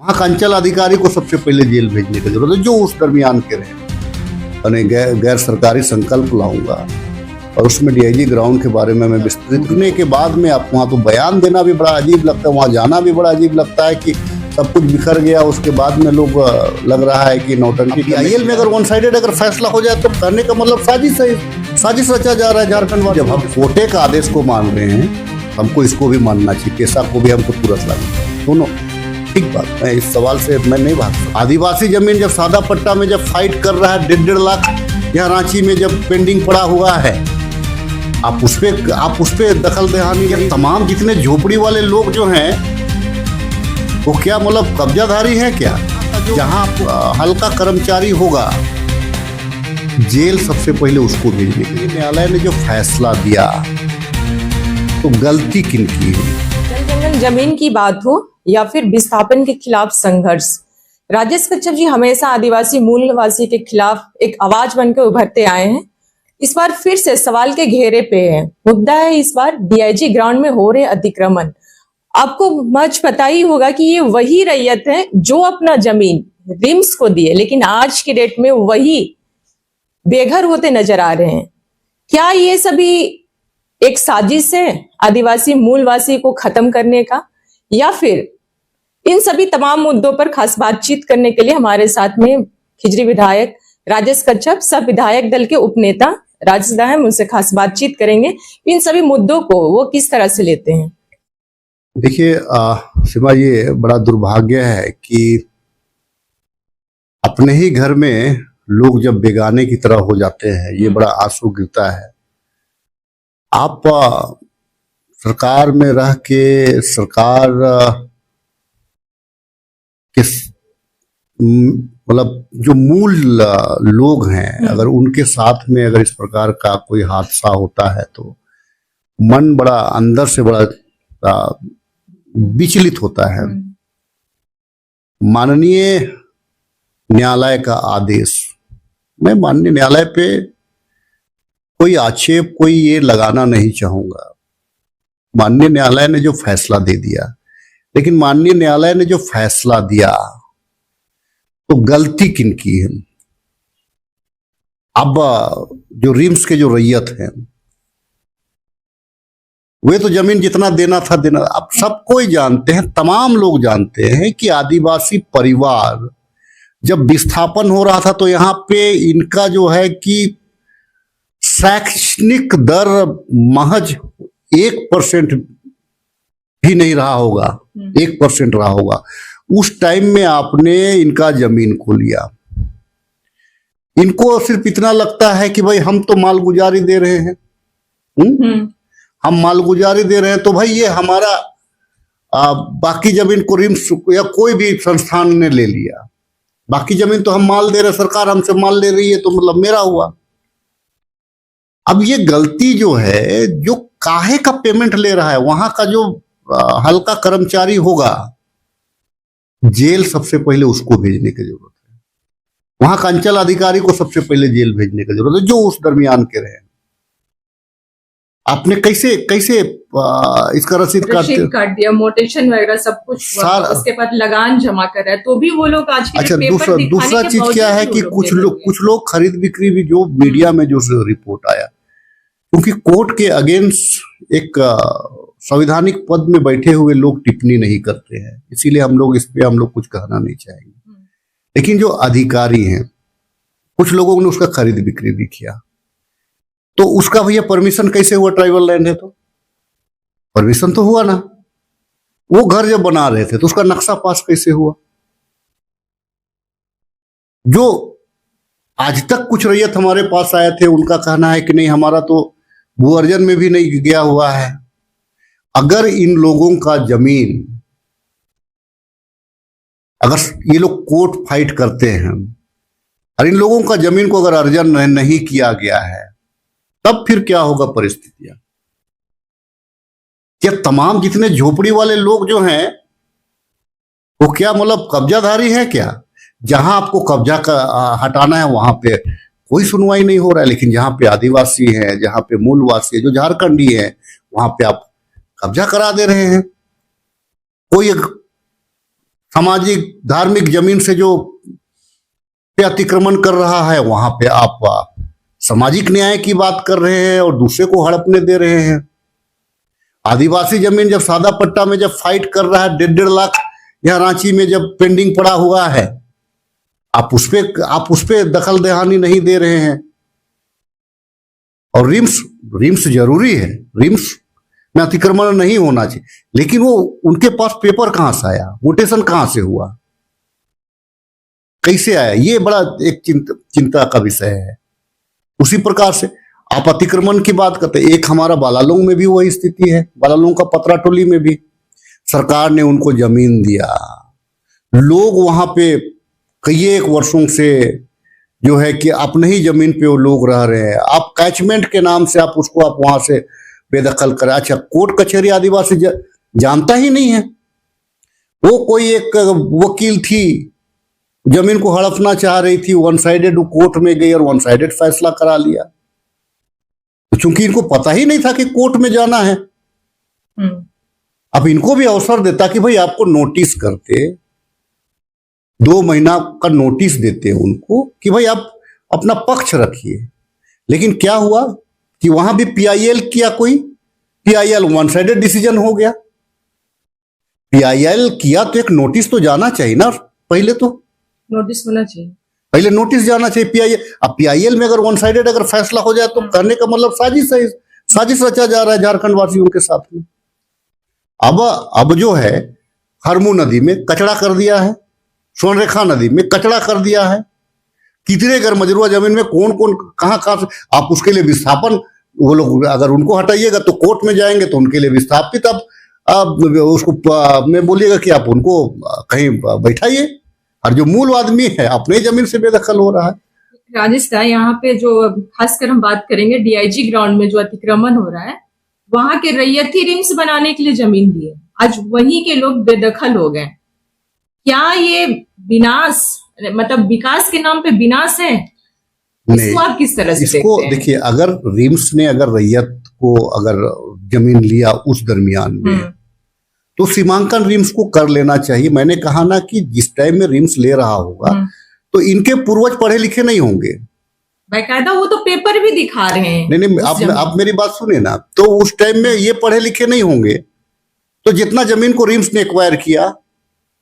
वहाँ का अंचल अधिकारी को सबसे पहले जेल भेजने की जरूरत है, जो उस दरमियान के रहे। मैंने गैर सरकारी संकल्प लाऊंगा और उसमें डीआईजी ग्राउंड के बारे में मैं विस्तृत करने के बाद में आप वहाँ तो बयान देना भी बड़ा अजीब लगता है, वहाँ जाना भी बड़ा अजीब लगता है कि सब कुछ बिखर गया। उसके बाद में लोग लग रहा है कि नौटंकी। आईएल में अगर वन साइडेड अगर फैसला हो जाए तो कहने का मतलब साजिश रचा जा रहा है झारखंड वाले। जब हम कोर्टे का आदेश को मान रहे हैं, हमको इसको भी मानना चाहिए, पेशा को भी हमको तुरंत लागू दोनों। ठीक बात, मैं इस सवाल से मैं नहीं भागता। आदिवासी जमीन जब सादा पट्टा में जब फाइट कर रहा है 1.5 लाख, यहाँ रांची में जब पेंडिंग पड़ा हुआ है, आप उस पे दखल दहानी। तमाम जितने झोपड़ी वाले लोग जो हैं वो क्या मतलब कब्जाधारी हैं क्या? जहाँ हल्का कर्मचारी होगा जेल सबसे पहले उसको भेजने के लिए न्यायालय ने जो फैसला दिया तो गलती किनकी है? जंगल जमीन की बात हो या फिर विस्थापन के खिलाफ संघर्ष, राजेश कच्छप जी हमेशा आदिवासी मूलवासी के खिलाफ एक आवाज बनकर उभरते आए हैं। इस बार फिर से सवाल के घेरे पे है। मुद्दा है इस बार डीआईजी ग्राउंड में हो रहे अतिक्रमण। आपको मच पता ही होगा कि ये वही रैयत है जो अपना जमीन रिम्स को दिए, लेकिन आज की डेट में वही बेघर होते नजर आ रहे हैं। क्या ये सभी एक साजिश है आदिवासी मूलवासी को खत्म करने का, या फिर इन सभी तमाम मुद्दों पर खास बातचीत करने के लिए हमारे साथ में खिजरी विधायक राजेश कच्छप, सब विधायक दल के उपनेता राजेश दा हैं। उनसे खास बातचीत करेंगे इन सभी मुद्दों को वो किस तरह से लेते हैं। देखिए सीमा, ये बड़ा दुर्भाग्य है कि अपने ही घर में लोग जब बेगाने की तरह हो जाते हैं, ये बड़ा आंसू गिरता है। आप सरकार में रह के सरकार के मतलब जो मूल लोग हैं, अगर उनके साथ में अगर इस प्रकार का कोई हादसा होता है तो मन बड़ा अंदर से बड़ा विचलित होता है। माननीय न्यायालय का आदेश, मैं माननीय न्यायालय पे कोई आक्षेप कोई ये लगाना नहीं चाहूंगा। माननीय न्यायालय ने जो फैसला दे दिया, लेकिन माननीय न्यायालय ने जो फैसला दिया तो गलती किनकी है? अब जो रिम्स के जो रैयत हैं वे तो जमीन जितना देना था देना। अब सब कोई जानते हैं, तमाम लोग जानते हैं कि आदिवासी परिवार जब विस्थापन हो रहा था तो यहाँ पे इनका जो है कि शैक्षणिक दर महज 1% भी नहीं रहा होगा, 1% रहा होगा। उस टाइम में आपने इनका जमीन को लिया। इनको सिर्फ इतना लगता है कि भाई हम तो मालगुजारी दे रहे हैं, हम मालगुजारी दे रहे हैं तो भाई ये हमारा बाकी जमीन को रिम्स या कोई भी संस्थान ने ले लिया, बाकी जमीन तो हम माल दे रहे, सरकार हमसे माल ले रही है तो मतलब मेरा हुआ। अब ये गलती जो है, जो काहे का पेमेंट ले रहा है, वहां का जो हल्का कर्मचारी होगा जेल सबसे पहले उसको भेजने की जरूरत है। वहां का अंचल अधिकारी को सबसे पहले जेल भेजने की जरूरत है, जो उस दरमियान के रहे। आपने कैसे इसका रसीद काट दिया, मोटेशन वगैरह सब कुछ, उसके बाद लगान जमा कर रहा है तो भी वो लोग आज के अच्छा, दूसरा चीज क्या है कि कुछ लोग खरीद बिक्री भी, जो मीडिया में जो रिपोर्ट आया, क्योंकि कोर्ट के अगेंस्ट एक संवैधानिक पद में बैठे हुए लोग टिप्पणी नहीं करते हैं, इसीलिए हम लोग इस पे कुछ कहना नहीं चाहेंगे। लेकिन जो अधिकारी हैं, कुछ लोगों ने उसका खरीद बिक्री भी किया, तो उसका भैया परमिशन कैसे हुआ? ट्राइबल लैंड है तो परमिशन तो हुआ ना। वो घर जब बना रहे थे तो उसका नक्शा पास कैसे हुआ? जो आज तक कुछ रैयत हमारे पास आए थे उनका कहना है कि नहीं, हमारा तो भू अर्जन में भी नहीं गया हुआ है। अगर इन लोगों का जमीन, अगर ये लोग कोर्ट फाइट करते हैं और इन लोगों का जमीन को अगर अर्जन नहीं किया गया है, तब फिर क्या होगा परिस्थितियां? क्या तमाम जितने झोपड़ी वाले लोग जो हैं वो क्या मतलब कब्जाधारी हैं क्या? जहां आपको कब्जा हटाना है वहां पे कोई सुनवाई नहीं हो रहा है, लेकिन जहां पे आदिवासी हैं, जहां पे मूलवासी है, जो झारखंडी है, वहां पे आप कब्जा करा दे रहे हैं। कोई सामाजिक धार्मिक जमीन से जो पे अतिक्रमण कर रहा है, वहां पे आप सामाजिक न्याय की बात कर रहे हैं और दूसरे को हड़पने दे रहे हैं। आदिवासी जमीन जब सादा पट्टा में जब फाइट कर रहा है, 1.5 लाख यहाँ रांची में जब पेंडिंग पड़ा हुआ है, आप उस पे दखल दहानी नहीं दे रहे हैं। और रिम्स जरूरी है, रिम्स में अतिक्रमण नहीं होना चाहिए, लेकिन वो उनके पास पेपर कहां से आया, वोटेशन कहां से हुआ, कैसे आया, ये बड़ा एक चिंता का विषय है। उसी प्रकार से आप अतिक्रमण की बात करते हैं, एक हमारा बालालोंग में भी वही स्थिति है। बालालोंग का पतरा टोली में भी सरकार ने उनको जमीन दिया, लोग वहां पे कई एक वर्षों से जो है कि अपने ही जमीन पे वो लोग रह रहे हैं। आप कैचमेंट के नाम से आप वहां से बेदखल करें। अच्छा, कोर्ट कचहरी आदिवासी जानता ही नहीं है। वो कोई एक वकील थी, जमीन को हड़पना चाह रही थी, वन साइडेड कोर्ट में गई और वन साइडेड फैसला करा लिया, क्योंकि इनको पता ही नहीं था कि कोर्ट में जाना है। अब इनको भी अवसर देता कि भाई आपको नोटिस करते, 2 महीना का नोटिस देते हैं उनको कि भाई आप अपना पक्ष रखिए। लेकिन क्या हुआ कि वहां भी पीआईएल किया, कोई पीआईएल वन साइडेड डिसीजन हो गया। पीआईएल किया तो एक नोटिस तो जाना चाहिए ना, पहले तो नोटिस होना चाहिए, पहले नोटिस जाना चाहिए पीआईएल। अब पीआईएल में अगर वन साइडेड अगर फैसला हो जाए तो करने का मतलब साजिश रचा जा रहा है झारखंड वासियों के साथ में। अब जो है हरमू नदी में कचरा कर दिया है, स्वर्णरेखा नदी में कचरा कर दिया है। कितने घर मजरूआ जमीन में कौन कौन कहां से आप उसके लिए विस्थापन, वो लोग अगर उनको हटाइएगा तो कोर्ट में जाएंगे तो उनके लिए विस्थापित आप उसको में बोलिएगा कि आप उनको कहीं बैठाइए, और जो मूल आदमी है अपने जमीन से बेदखल हो रहा है। राजस्थान यहाँ पे जो खासकर हम बात करेंगे डीआईजी ग्राउंड में जो अतिक्रमण हो रहा है, वहां के रैयती रिम्स बनाने के लिए जमीन दी है, आज वहीं के लोग बेदखल हो गए। क्या ये विनाश, मतलब विकास के नाम पे विनाश है? इसको आप किस तरह से इसको देखते हैं? देखिए, अगर रिम्स ने अगर रैयत को अगर जमीन लिया उस दरमियान में, तो सीमांकन रिम्स को कर लेना चाहिए। मैंने कहा ना कि जिस टाइम में रिम्स ले रहा होगा तो इनके पूर्वज पढ़े लिखे नहीं होंगे, बाकायदा वो तो पेपर भी दिखा रहे हैं। नहीं, आप मेरी बात सुनिए ना, तो उस टाइम में ये पढ़े लिखे नहीं होंगे, तो जितना जमीन को रिम्स ने एक्वायर किया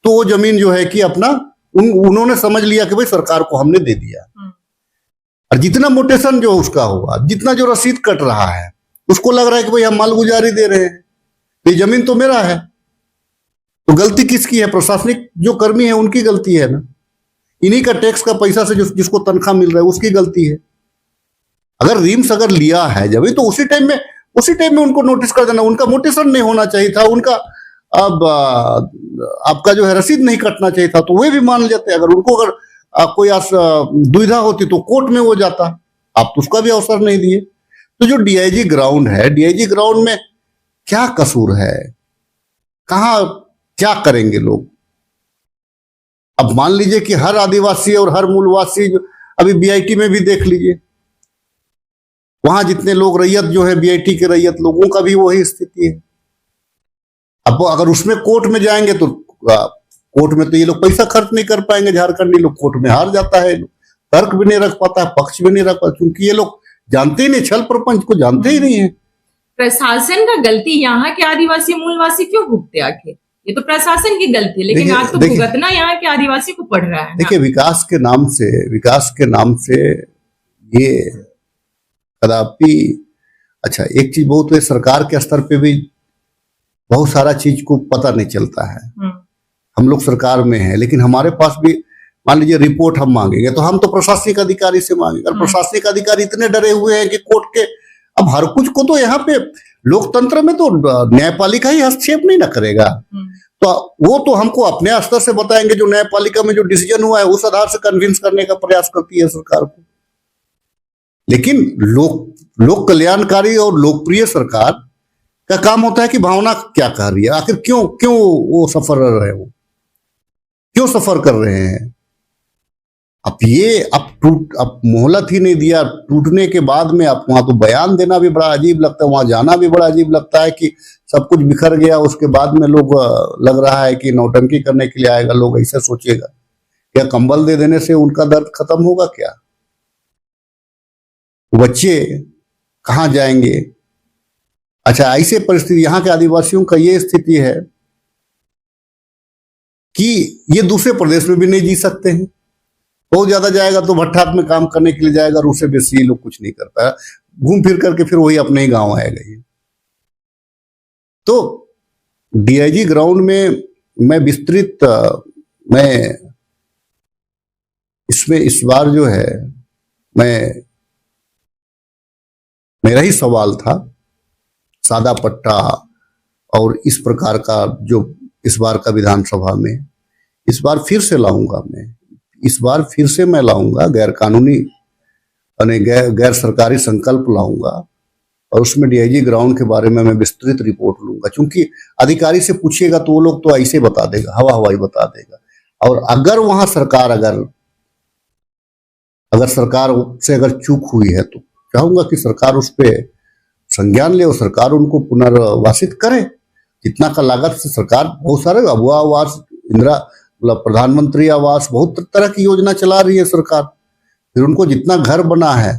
तो वो जमीन जो है कि अपना उन्होंने समझ लिया कि भाई सरकार को हमने दे दिया। और जितना मोटेशन जो उसका हुआ, जितना जो रसीद कट रहा है, उसको लग रहा है कि भाई हम मालगुजारी दे रहे हैं, ये जमीन तो मेरा है। तो गलती किसकी है? प्रशासनिक जो कर्मी है उनकी गलती है ना, इन्हीं का टैक्स का पैसा से जिसको तनख्वाह मिल रहा है उसकी गलती है। अगर रिम्स अगर लिया है जब, तो उसी टाइम में उनको नोटिस कर देना। उनका मोटेशन नहीं होना चाहिए था, उनका अब आपका जो है रसीद नहीं कटना चाहिए था, तो वे भी मान लेते। अगर उनको अगर कोई दुविधा होती तो कोर्ट में वो जाता, आप तो उसका भी अवसर नहीं दिए। तो जो डीआईजी ग्राउंड है, डीआईजी ग्राउंड में क्या कसूर है, कहां क्या करेंगे लोग? अब मान लीजिए कि हर आदिवासी और हर मूलवासी, अभी बीआईटी में भी देख लीजिए, वहां जितने लोग रैयत जो है बीआईटी के रैयत लोगों का भी वही स्थिति है। अब अगर उसमें कोर्ट में जाएंगे तो कोर्ट में तो ये लोग पैसा खर्च नहीं कर पाएंगे, झारखंडी लोग कोर्ट में हार जाता है, तर्क भी नहीं रख पाता, पक्ष भी नहीं रख पाता, क्योंकि ये लोग जानते ही नहीं, छल प्रपंच को जानते ही नहीं है। प्रशासन का गलती यहाँ के आदिवासी मूलवासी क्यों भुगते आखिर? ये तो प्रशासन की गलती, लेकिन आज तो भुगतना यहाँ के आदिवासी को पड़ रहा है। देखिए, विकास के नाम से ये कदापि, अच्छा एक चीज बहुत है, सरकार के स्तर पे भी बहुत सारा चीज को पता नहीं चलता है। हम लोग सरकार में हैं, लेकिन हमारे पास भी मान लीजिए रिपोर्ट हम मांगेंगे तो हम तो प्रशासनिक अधिकारी से मांगेंगे, और प्रशासनिक अधिकारी इतने डरे हुए हैं कि कोर्ट के, अब हर कुछ को तो यहाँ पे लोकतंत्र में तो न्यायपालिका ही हस्तक्षेप नहीं ना करेगा, तो वो तो हमको अपने स्तर से बताएंगे, जो न्यायपालिका में जो डिसीजन हुआ है उस आधार से कन्विंस करने का प्रयास करती है सरकार को। लेकिन लोक कल्याणकारी और लोकप्रिय सरकार का काम होता है कि भावना क्या कह रही है, आखिर क्यों वो सफर रहे हो, क्यों सफर कर रहे हैं। अब मोहलत ही नहीं दिया, टूटने के बाद में आप वहां तो बयान देना भी बड़ा अजीब लगता है, वहां जाना भी बड़ा अजीब लगता है कि सब कुछ बिखर गया, उसके बाद में लोग लग रहा है कि नौटंकी करने के लिए आएगा, लोग ऐसा सोचेगा। क्या कंबल दे देने से उनका दर्द खत्म होगा क्या? बच्चे कहाँ जाएंगे? अच्छा, ऐसे परिस्थिति, यहाँ के आदिवासियों का ये स्थिति है कि ये दूसरे प्रदेश में भी नहीं जी सकते हैं। बहुत ज्यादा जाएगा तो भट्ठात में काम करने के लिए जाएगा, और उससे बेसी ये लोग कुछ नहीं कर पाया, घूम फिर करके फिर वही अपने ही गांव आएगा ये। तो डीआईजी ग्राउंड में मैं विस्तृत मैं इसमें इस बार जो है मेरा ही सवाल था, सादा पट्टा और इस प्रकार का जो इस बार का विधानसभा में इस बार फिर से लाऊंगा मैं लाऊंगा गैर कानूनी गैर सरकारी संकल्प लाऊंगा, और उसमें डीआईजी ग्राउंड के बारे में मैं विस्तृत रिपोर्ट लूंगा। क्योंकि अधिकारी से पूछिएगा तो वो लोग तो ऐसे बता देगा, हवाई बता देगा। और अगर वहां सरकार अगर सरकार से अगर चूक हुई है तो चाहूंगा कि सरकार उस पर संज्ञान ले और सरकार उनको पुनर्वासित करे। जितना का लागत से सरकार बहुत सारे अबुआ आवास, इंदिरा मतलब प्रधानमंत्री आवास, बहुत तरह की योजना चला रही है सरकार। फिर उनको जितना घर बना है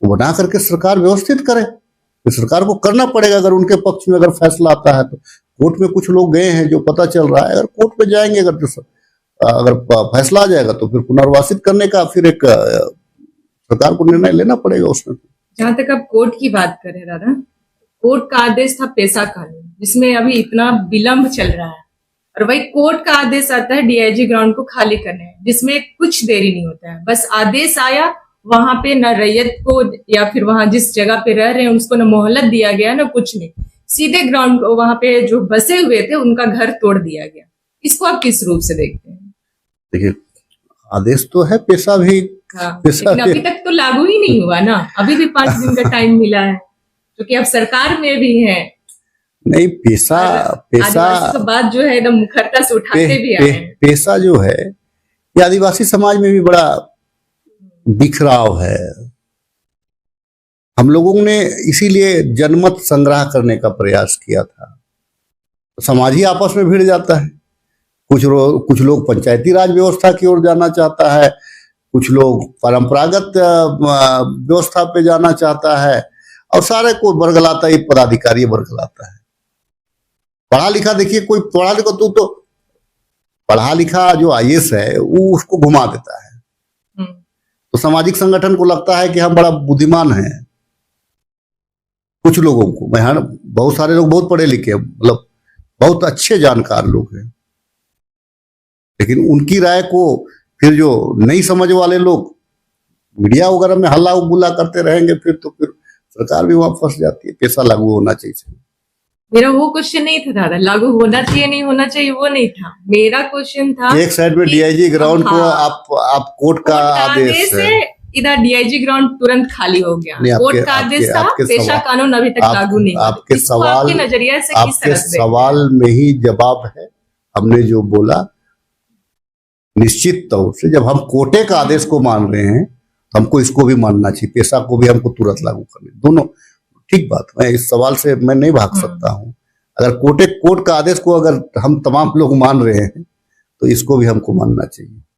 वो बना करके सरकार व्यवस्थित करे। फिर सरकार को करना पड़ेगा, अगर उनके पक्ष में अगर फैसला आता है तो। कोर्ट में कुछ लोग गए हैं जो पता चल रहा है, अगर कोर्ट में जाएंगे, अगर फैसला आ जाएगा तो फिर पुनर्वासित करने का फिर एक सरकार को निर्णय लेना पड़ेगा उसमें। जहां तक आप कोर्ट की बात करें दादा, कोर्ट का आदेश था पेशा कानून, जिसमें अभी इतना विलंब चल रहा है, और वही कोर्ट का आदेश आता है डीआईजी ग्राउंड को खाली करने, जिसमें कुछ देरी नहीं होता है। बस आदेश आया, वहां पे न रैयत को या फिर वहां जिस जगह पे रह रहे हैं उसको न मोहलत दिया गया न कुछ नहीं, सीधे ग्राउंड को वहां पे जो बसे हुए थे उनका घर तोड़ दिया गया। इसको आप किस रूप से देखते हैं? देखिए, आदेश तो है, पेशा भी लेकिन अभी तक तो लागू ही नहीं हुआ ना, अभी भी 5 दिन का टाइम मिला है, क्योंकि अब सरकार में भी है। नहीं, पेशा तो बात जो है एकदम मुखरता से उठाते भी आए हैं। पेशा जो है ये आदिवासी समाज में भी बड़ा बिखराव है। हम लोगों ने इसीलिए जनमत संग्रह करने का प्रयास किया था। समाज ही आपस में भिड़ जाता है। कुछ लोग पंचायती राज व्यवस्था की ओर जाना चाहता है, कुछ लोग परंपरागत व्यवस्था पे जाना चाहता है, और सारे को बरगलाता ही पदाधिकारी बरगलाता है। पढ़ा लिखा, देखिए कोई पढ़ा लिखा तो पढ़ा लिखा जो आईएएस है वो उसको घुमा देता है। तो सामाजिक संगठन को लगता है कि हम बड़ा बुद्धिमान हैं। कुछ लोगों को, बहुत सारे लोग बहुत पढ़े लिखे, मतलब बहुत अच्छे जानकार लोग हैं, लेकिन उनकी राय को फिर जो नहीं समझ वाले लोग मीडिया वगैरह में हल्ला गुल्ला करते रहेंगे, फिर सरकार भी वहां फंस जाती है। पेशा लागू होना चाहिए। मेरा वो क्वेश्चन नहीं था दादा, लागू होना चाहिए नहीं होना चाहिए वो नहीं था। मेरा क्वेश्चन था, एक साइड में डीआईजी ग्राउंड को आप कोर्ट का आदेश है, इधर डीआईजी ग्राउंड तुरंत खाली हो गया। कोर्ट का आदेश था, पेशा कानून अभी तक लागू नहीं। आपके सवाल, आपके नजरिए से किस तरह से? सवाल में ही जवाब है। हमने जो बोला, निश्चित तौर से जब हम कोर्टे का आदेश को मान रहे हैं, हमको इसको भी मानना चाहिए, पेशा को भी हमको तुरंत लागू करने। दोनों ठीक बात, मैं इस सवाल से मैं नहीं भाग सकता हूं। अगर कोर्ट का आदेश को अगर हम तमाम लोग मान रहे हैं तो इसको भी हमको मानना चाहिए।